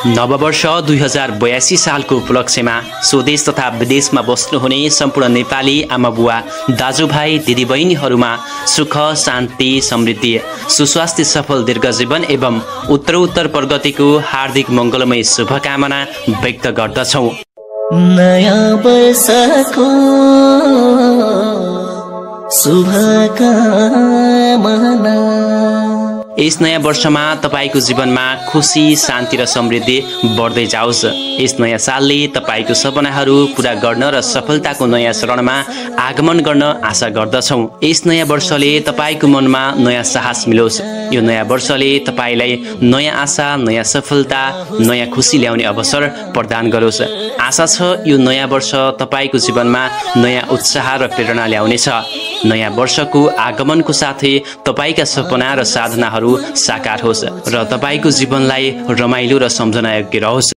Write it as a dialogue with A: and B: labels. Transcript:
A: नववर्ष 2082 सालको उपलक्ष्यमा स्वदेश तथा विदेशमा बस्नुहुने सम्पूर्ण नेपाली आमाबुवा दाजुभाइ दिदीबहिनीहरूमा सुख शान्ति समृद्धि सुस्वास्थ्य सफल दीर्घजीवन एवं उत्तरोत्तर प्रगतिको हार्दिक मङ्गलमय शुभकामना व्यक्त गर्दछौँ।
B: नयाँ वर्षको शुभकामना।
A: यस नयाँ वर्षमा तपाईको जीवनमा खुशी शान्ति र समृद्धि बढ्दै जाओस्। यस नयाँ सालले तपाईको सपनाहरू पूरा गर्न र सफलताको नयाँ चरणमा आगमन गर्न आशा गर्दछौँ। यस नयाँ वर्षले तपाईको मनमा नयाँ साहस मिलोस्। यो नयाँ वर्षले तपाईलाई नयाँ आशा नयाँ सफलता नयाँ खुसी ल्याउने अवसर प्रदान गरोस्। आशा छ यो नयाँ वर्ष तपाईको जीवनमा नयाँ उत्साह र प्रेरणा ल्याउनेछ। नयाँ वर्षको आगमनको साथै तपाईका सपना र साधनाहरू साकार होस् र तपाईको जीवनलाई रमाइलो र सम्झना योग्य रहोस्।